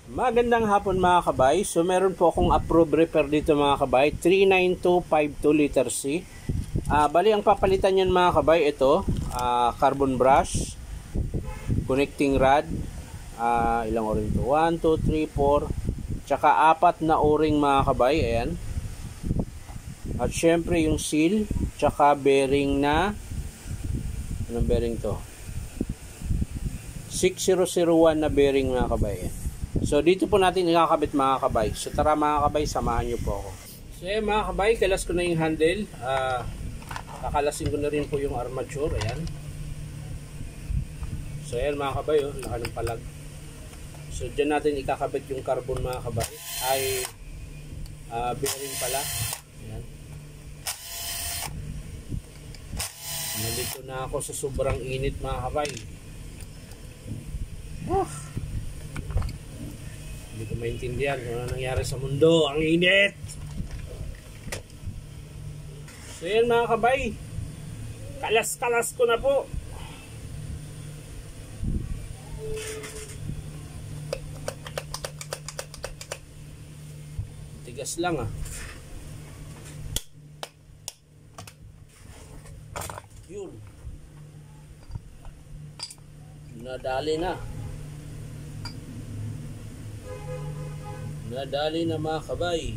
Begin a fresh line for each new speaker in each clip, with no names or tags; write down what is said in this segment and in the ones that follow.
Magandang hapon mga kabay. So meron po akong approved repair dito mga kabay, 39252 liter C. Bali ang papalitan niyan mga kabay, ito carbon brush, connecting rod, ilang o-ring to? 1, 2, 3, 4, tsaka 4 na o-ring mga kabay, ayan. At syempre yung seal, tsaka bearing na, anong bearing to? 6001 na bearing mga kabay, ayan. So dito po natin ikakabit mga kabay. So tara mga kabay, samahan nyo po ako. So ayan mga kabay, kalas ko na yung handle. Kakalasin ko na rin po yung armature. Ayan. So ayan mga kabay, oh, laka ng palag. So dyan natin ikakabit yung carbon mga kabay. Ay bearing pala. Ayan. Nandito na ako sa sobrang init mga kabay. Hindi ko maintindihan kung ano nangyari sa mundo. Ang init! So yan mga kabay, kalas-kalas ko na po. Tigas lang Yun. Nadali na. Nadali na mga kabay.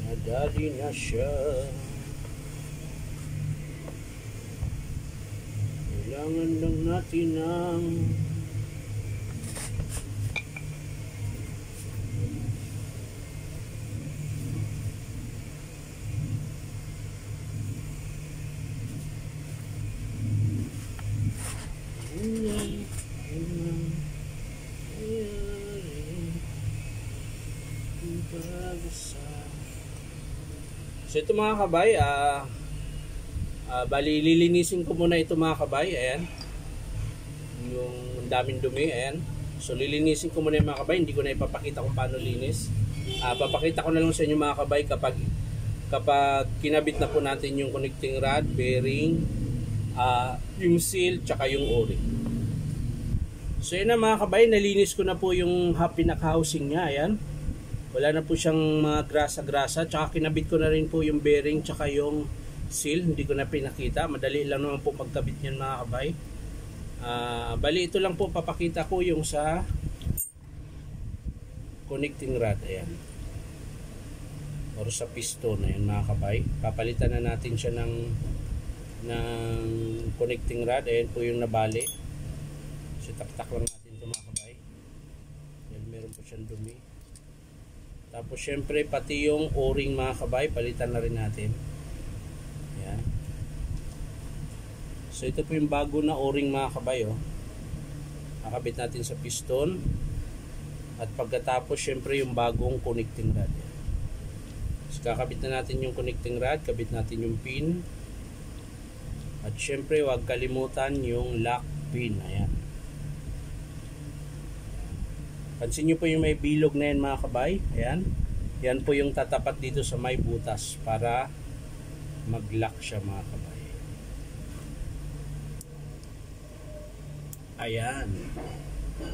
Nadali na siya. Kailangan lang natin ng So ito mga kabay, bali lilinisin ko muna ito mga kabay. Ayan, yung daming dumi. Ayan. So lilinisin ko muna yung mga kabay. Hindi ko na ipapakita kung paano linis. Papakita ko na lang sa inyo mga kabay kapag kinabit na po natin yung connecting rod, bearing, yung seal, tsaka yung o-ring. So yun na mga kabay, nalinis ko na po yung pinaka-housing nya. Ayan, wala na po siyang mga grasa-grasa. Tsaka kinabit ko na rin po yung bearing tsaka yung seal. Hindi ko na pinakita. Madali lang naman po pagkabit niyan mga kabay. Bali ito lang po papakita ko yung sa connecting rod. Ayan. Or sa piston. Ayan mga kabay. Papalitan na natin siya ng connecting rod. Ayan po yung nabali. So tak-tak lang natin ito mga kabay. Ayan, meron po siyang dumi. Tapos syempre pati yung o-ring mga kabay, palitan na rin natin. Ayan. So ito po yung bago na o-ring mga kabay. Nakabit natin sa piston. At pagkatapos syempre yung bagong connecting rod. So kakabit na natin yung connecting rod, kabit natin yung pin. At syempre huwag kalimutan yung lock pin. Ayan. Pansin nyo po yung may bilog na yan mga kabay. Ayan. Yan po yung tatapat dito sa may butas para mag-lock siya mga kabay. Ayan.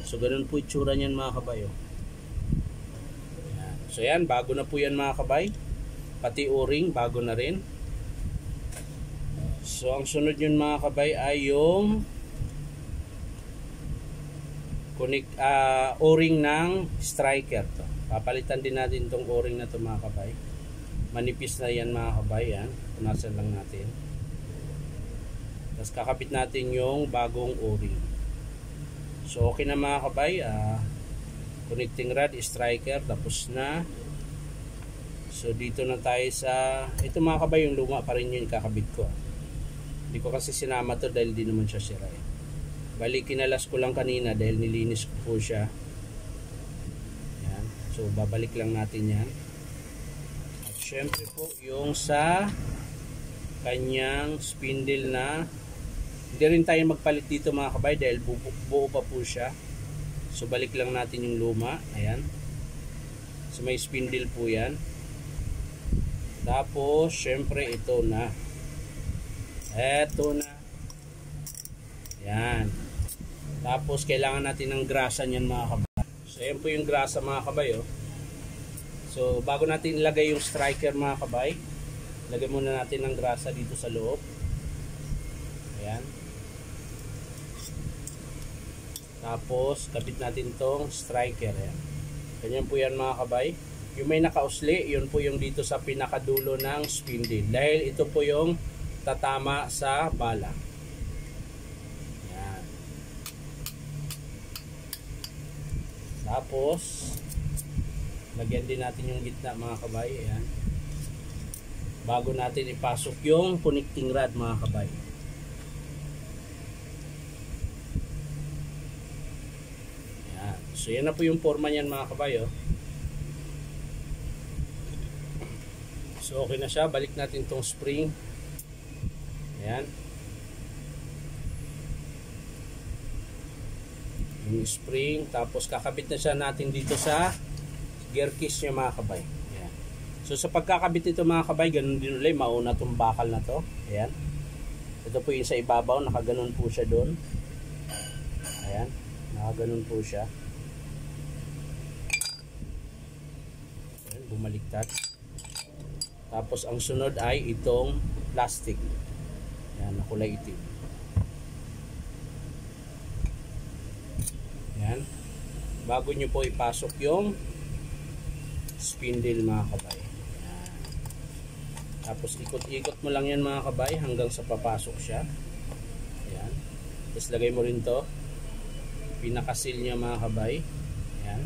So ganun po itsura niyan mga kabay. Ayan. So yan, bago na po yan mga kabay. Pati o-ring, bago na rin. So ang sunod yun mga kabay ay yung o-ring ng striker to. Papalitan din natin tong o-ring na to mga kabay. Manipis na yan mga kabay. Yan. Punasan lang natin. Tapos kakabit natin yung bagong o-ring. So okay na mga kabay. Connecting rod, striker, tapos na. So dito na tayo sa, ito mga kabay, yung luma pa rin yung kakabit ko. Hindi ko kasi sinama to dahil di naman siya sira. Bali kinalas ko lang kanina dahil nilinis ko po siya. Yan. So babalik lang natin yan. At syempre po yung sa kanyang spindle na Hindi rin tayo magpalit dito mga kabay dahil buo pa po siya. So balik lang natin yung luma. Ayan. So may spindle po yan. Tapos syempre ito na. Eto na. Yan. Tapos kailangan natin ng grasa niyan mga kabay. So ayan po yung grasa mga kabay oh. So bago natin ilagay yung striker mga kabay, lagay muna natin ng grasa dito sa loob. Ayan. Tapos kabit natin tong striker. Ayan. Ganyan po yan mga kabay. Yung may nakausli, yun po yung dito sa pinakadulo ng spindle. Dahil ito po yung tatama sa bala. Ayan. Tapos lagyan din natin yung gitna mga kabay. Ayan. Bago natin ipasok yung connecting rod mga kabay. Ayan. So yan na po yung forma niyan mga kabay oh. So okay na siya. Balik natin tong spring. Ayan. Yung spring. Tapos kakabit na siya natin dito sa gear case niya mga kabay. Ayan. So sa pagkakabit nito mga kabay, ganun din ulit, mauna itong bakal na to. Ayan. Ito po yung sa ibabaw, nakaganon po siya doon. Ayan. Nakaganon po siya. Ayan, bumaliktad. Tapos ang sunod ay itong plastic. Ayan, na kulay itim. Ayan. Bago nyo po ipasok yung spindle mga kabay. Ayan. Tapos ikot-ikot mo lang yan mga kabay hanggang sa papasok siya. Ayan. Tapos lagay mo rin to. Pinakasil niya mga kabay. Ayan.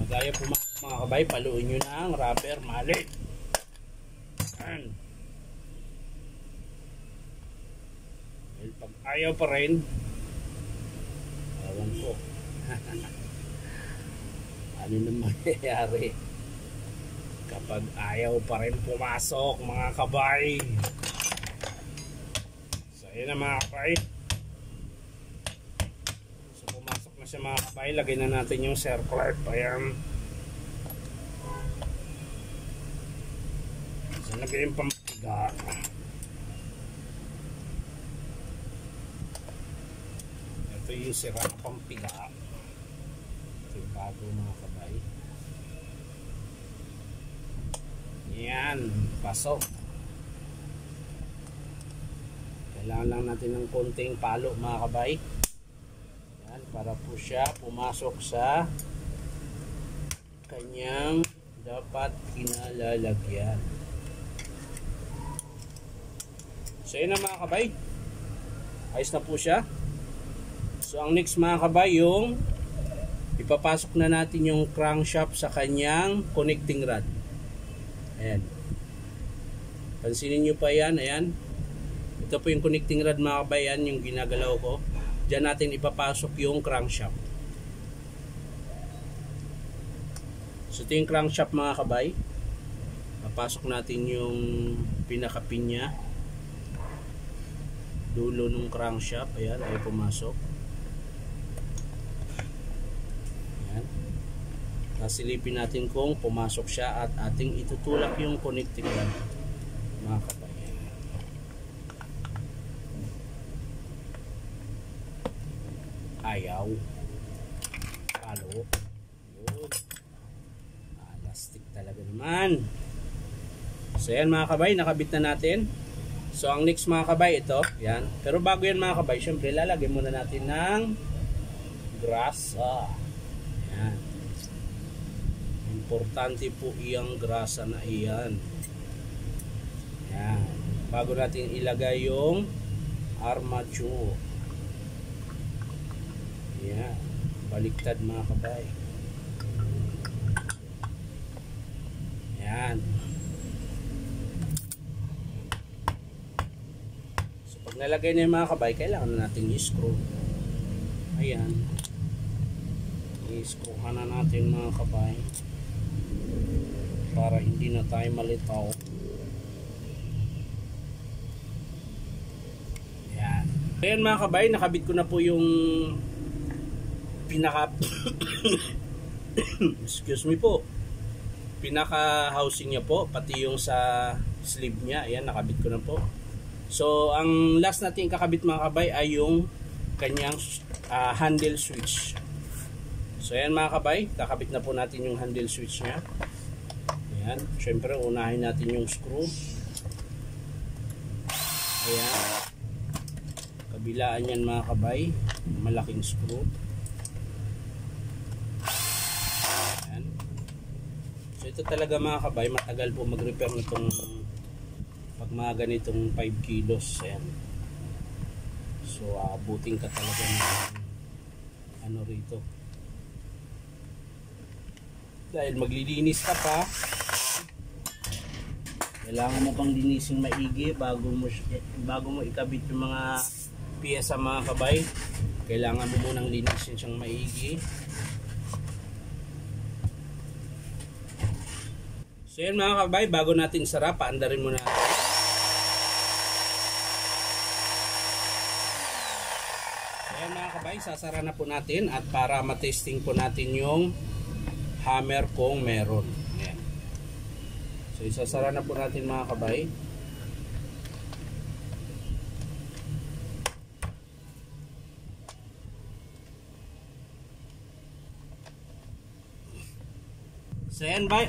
Magaya po mga kabay, paluin nyo ng rubber mallet. Ayan. Pag ayaw pa rin, awan ko. Ano na mangyayari kapag ayaw pa rin pumasok mga kabay? So yun na mga kabay. So pumasok na siya mga kabay. Lagay na natin yung circular. Ayan. So lagay yung pampiga. Ito yung sira na pampiga. Ito yung bago mga kabay. Yan, pasok. Kailangan lang natin ng konting palo mga kabay. Yan, para po siya pumasok sa kanyang dapat kinalalagyan. So yun na mga kabay. Ayos na po siya. So ang next mga kabay, yung ipapasok na natin yung crankshaft sa kanyang connecting rod. Ayan. Pansinin nyo pa yan. Ayan. Ito po yung connecting rod mga kabay. Yan yung ginagalaw ko. Diyan natin ipapasok yung crankshaft. So ito yung crankshaft mga kabay. Papasok natin yung pinakapin niya. Dulo ng crankshaft. Ayan. Ay pumasok. Nasilipin natin kung pumasok siya at ating itutulak yung connecting rod mga kabay. Ayaw palo. Plastic talaga naman. So yan mga kabay, nakabit na natin. So ang next mga kabay, ito yan. Pero bago yan mga kabay, syempre lalagyan muna natin ng grasa. Yan. Importante po iyang grasa na iyan. Yan. Bago natin ilagay yung armature. Yan. Baliktad mga kabay. Yan. So pag nalagay na yung mga kabay, kailangan na natin i-screw. Ayan. I-screw na natin mga kabay. para hindi na tayo malitaw. Yan. Ayan mga kabay, nakabit ko na po yung pinaka excuse me po, pinaka housing niya po, pati yung sa sleeve niya. Ayan, nakabit ko na po. So ang last natin kakabit mga kabay ay yung kanyang handle switch. So ayan mga kabay, kakabit na po natin yung handle switch niya. Ayan, syempre unahin natin yung screw. Ayan, kabilaan yan mga kabay, malaking screw. Ayan. So ito talaga mga kabay, matagal po mag-repair nitong pag mga ganitong 5 kilos. Ayan. So abutin ka talaga ng ano rito, dahil maglilinis ka pa, kailangan mo pang linisin maigi bago mo ikabit yung mga piyesa mga kabay. Kailangan mo munang linisin siyang maigi. So yan mga kabay, bago natin sara, paandarin muna natin. Ayan mga kabay, sasara na po natin at para matesting po natin yung hammer kung meron. Ayan. So isasara na po natin mga kabay. So ayan ba,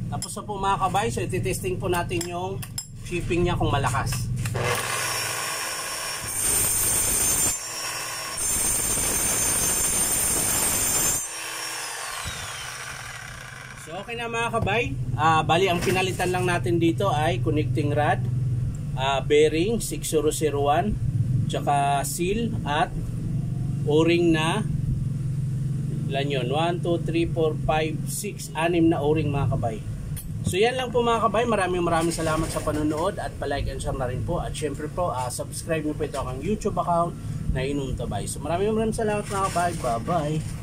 tapos na po mga kabay. So ititesting po natin yung shipping niya kung malakas. So okay na mga kabay, bali ang pinalitan lang natin dito ay connecting rod, bearing 6001, tsaka seal at o-ring na ilan yun? 1, 2, 3, 4, 5, 6, 6 na o-ring mga kabay. So yan lang po mga kabay, maraming salamat sa panonood at palike and share na rin po, at syempre po subscribe nyo po ito akong YouTube account na Inuntabay. So maraming salamat mga kabay, bye bye.